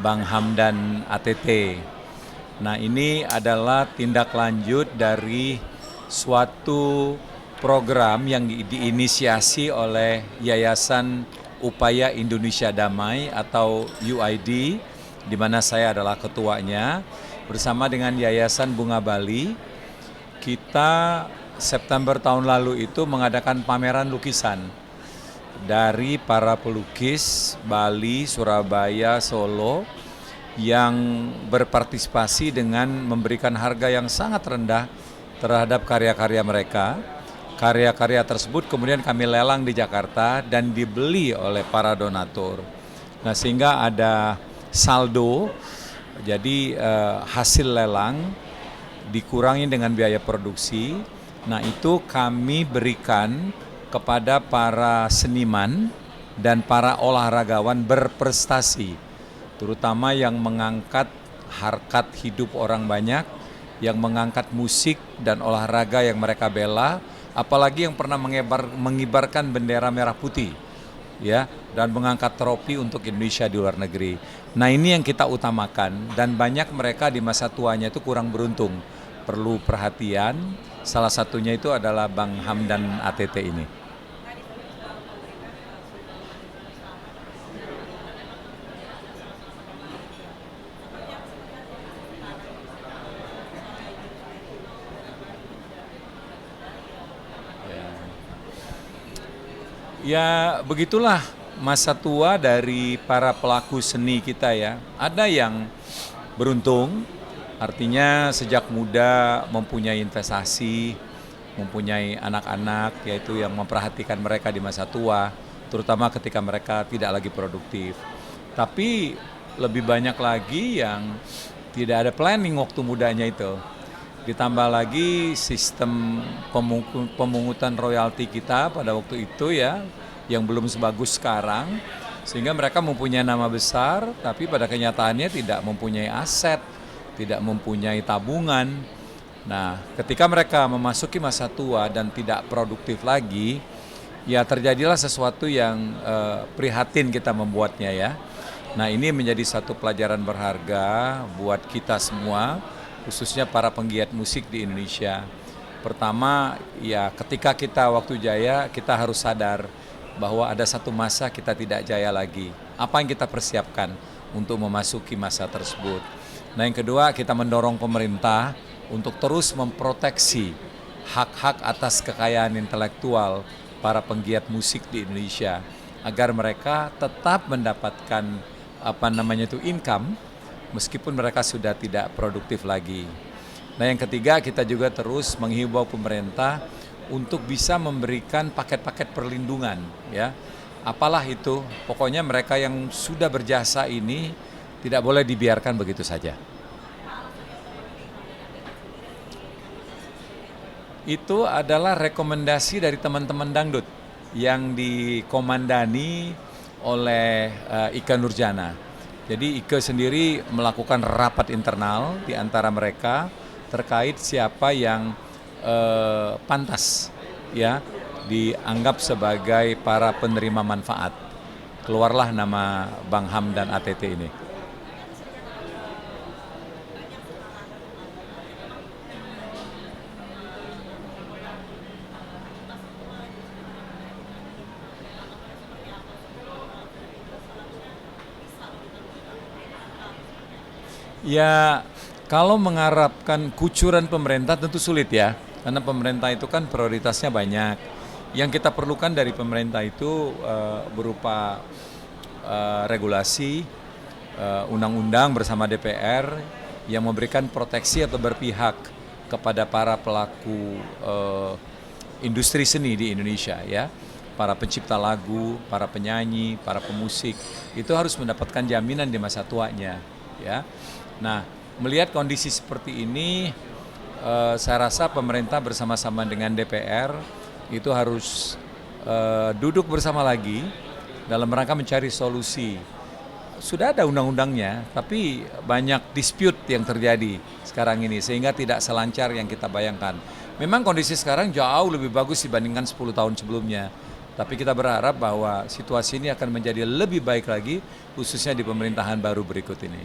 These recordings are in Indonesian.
Bang Hamdan ATT. Nah, ini adalah tindak lanjut dari suatu program yang diinisiasi oleh Yayasan Upaya Indonesia Damai atau UID, di mana saya adalah ketuanya, bersama dengan Yayasan Bunga Bali. Kita September tahun lalu itu mengadakan pameran lukisan dari para pelukis Bali, Surabaya, Solo yang berpartisipasi dengan memberikan harga yang sangat rendah terhadap karya-karya mereka. Karya-karya tersebut kemudian kami lelang di Jakarta dan dibeli oleh para donatur. Nah, sehingga ada saldo, jadi hasil lelang dikurangi dengan biaya produksi. Nah, itu kami berikan kepada para seniman dan para olahragawan berprestasi, terutama yang mengangkat harkat hidup orang banyak, yang mengangkat musik dan olahraga yang mereka bela, apalagi yang pernah mengibarkan bendera merah putih, ya, dan mengangkat trofi untuk Indonesia di luar negeri. Nah, ini yang kita utamakan, dan banyak mereka di masa tuanya itu kurang beruntung, perlu perhatian. Salah satunya itu adalah Bang Hamdan ATT ini. Ya, begitulah masa tua dari para pelaku seni kita ya. Ada yang beruntung, artinya sejak muda mempunyai investasi, mempunyai anak-anak, yaitu yang memperhatikan mereka di masa tua, terutama ketika mereka tidak lagi produktif. Tapi lebih banyak lagi yang tidak ada planning waktu mudanya itu. Ditambah lagi sistem pemungutan royalti kita pada waktu itu ya, yang belum sebagus sekarang, sehingga mereka mempunyai nama besar, tapi pada kenyataannya tidak mempunyai aset, tidak mempunyai tabungan. Nah, ketika mereka memasuki masa tua dan tidak produktif lagi, ya terjadilah sesuatu yang prihatin kita membuatnya ya. Nah, ini menjadi satu pelajaran berharga buat kita semua, khususnya para penggiat musik di Indonesia. Pertama, ya ketika kita waktu jaya, kita harus sadar bahwa ada satu masa kita tidak jaya lagi. Apa yang kita persiapkan untuk memasuki masa tersebut? Nah, yang kedua, kita mendorong pemerintah untuk terus memproteksi hak-hak atas kekayaan intelektual para penggiat musik di Indonesia, agar mereka tetap mendapatkan income meskipun mereka sudah tidak produktif lagi. Nah, yang ketiga, kita juga terus menghimbau pemerintah untuk bisa memberikan paket-paket perlindungan ya. Apalah itu, pokoknya mereka yang sudah berjasa ini tidak boleh dibiarkan begitu saja. Itu adalah rekomendasi dari teman-teman dangdut yang dikomandani oleh Ika Nurjana. Jadi Ike sendiri melakukan rapat internal di antara mereka terkait siapa yang pantas ya dianggap sebagai para penerima manfaat. Keluarlah nama Bang Hamdan ATT ini. Ya, kalau mengharapkan kucuran pemerintah tentu sulit ya, karena pemerintah itu kan prioritasnya banyak. Yang kita perlukan dari pemerintah itu berupa regulasi, undang-undang bersama DPR yang memberikan proteksi atau berpihak kepada para pelaku industri seni di Indonesia ya. Para pencipta lagu, para penyanyi, para pemusik, itu harus mendapatkan jaminan di masa tuanya ya. Nah, melihat kondisi seperti ini, saya rasa pemerintah bersama-sama dengan DPR itu harus duduk bersama lagi dalam rangka mencari solusi. Sudah ada undang-undangnya, tapi banyak dispute yang terjadi sekarang ini, sehingga tidak selancar yang kita bayangkan. Memang kondisi sekarang jauh lebih bagus dibandingkan 10 tahun sebelumnya. Tapi kita berharap bahwa situasi ini akan menjadi lebih baik lagi, khususnya di pemerintahan baru berikut ini.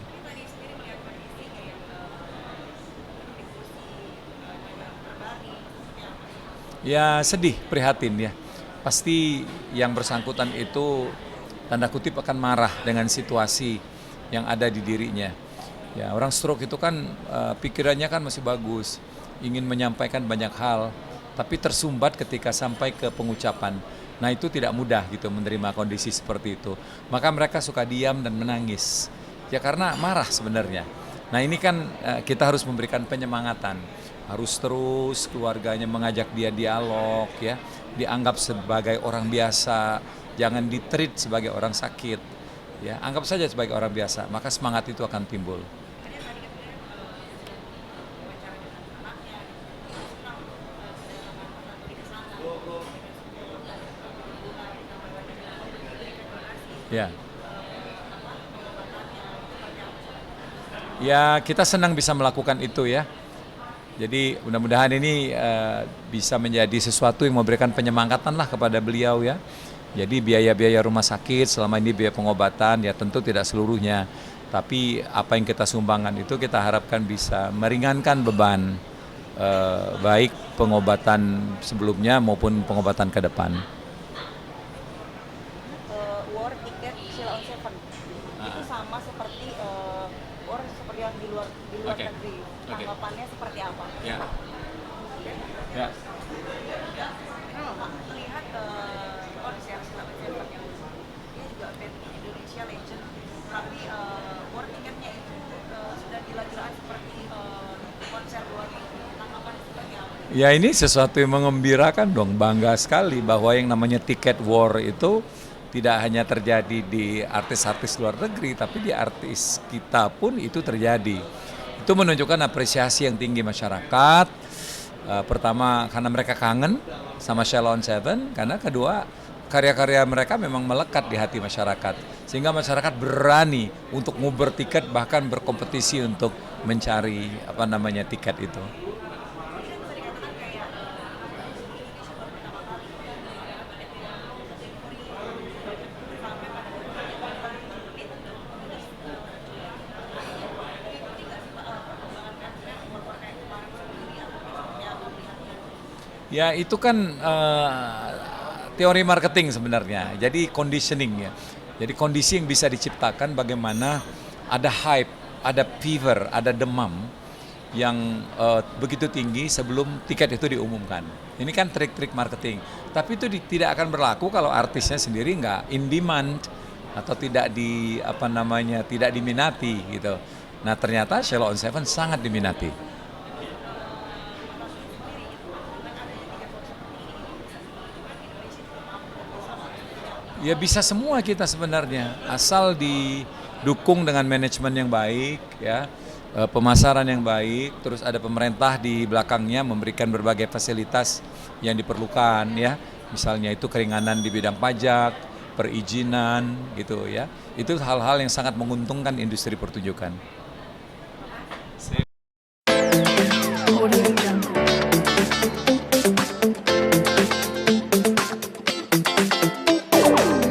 Ya sedih, prihatin ya. Pasti yang bersangkutan itu tanda kutip akan marah dengan situasi yang ada di dirinya. Ya, orang stroke itu kan pikirannya kan masih bagus, ingin menyampaikan banyak hal, tapi tersumbat ketika sampai ke pengucapan. Nah itu tidak mudah gitu menerima kondisi seperti itu. Maka mereka suka diam dan menangis. Ya karena marah sebenarnya. Nah ini kan kita harus memberikan penyemangatan. Harus terus keluarganya mengajak dia dialog ya. Dianggap sebagai orang biasa, jangan ditreat sebagai orang sakit. Ya, anggap saja sebagai orang biasa, maka semangat itu akan timbul. Ya. Ya, kita senang bisa melakukan itu ya. Jadi mudah-mudahan ini bisa menjadi sesuatu yang memberikan penyemangatan lah kepada beliau ya. Jadi biaya-biaya rumah sakit selama ini biaya pengobatan ya tentu tidak seluruhnya. Tapi apa yang kita sumbangkan itu kita harapkan bisa meringankan beban baik pengobatan sebelumnya maupun pengobatan ke depan. War tiket Sheila on Seven itu sama seperti war seperti yang di luar Oke. negeri. Tanggapannya seperti apa? Ya. Ya. Kalau Pak melihat kondisi Sheila on Seven yang dia juga band Indonesia Legend, tapi war tiketnya itu sudah gila-gilaan seperti konser luar negeri. Tanggapannya seperti apa? Ya ini sesuatu yang mengembirakan dong, bangga sekali bahwa yang namanya tiket war itu tidak hanya terjadi di artis-artis luar negeri, tapi di artis kita pun itu terjadi. Itu menunjukkan apresiasi yang tinggi masyarakat. Pertama karena mereka kangen sama Sheila on Seven, karena kedua karya-karya mereka memang melekat di hati masyarakat. Sehingga masyarakat berani untuk nguber tiket bahkan berkompetisi untuk mencari tiket itu. Ya itu kan teori marketing sebenarnya. Jadi conditioning ya. Jadi kondisi yang bisa diciptakan bagaimana ada hype, ada fever, ada demam yang begitu tinggi sebelum tiket itu diumumkan. Ini kan trik-trik marketing. Tapi itu tidak akan berlaku kalau artisnya sendiri nggak in demand atau tidak tidak diminati gitu. Nah ternyata Sheila on Seven sangat diminati. Ya bisa semua kita sebenarnya, asal didukung dengan manajemen yang baik, ya, pemasaran yang baik, terus ada pemerintah di belakangnya memberikan berbagai fasilitas yang diperlukan, ya, misalnya itu keringanan di bidang pajak, perizinan, gitu ya, itu hal-hal yang sangat menguntungkan industri pertunjukan.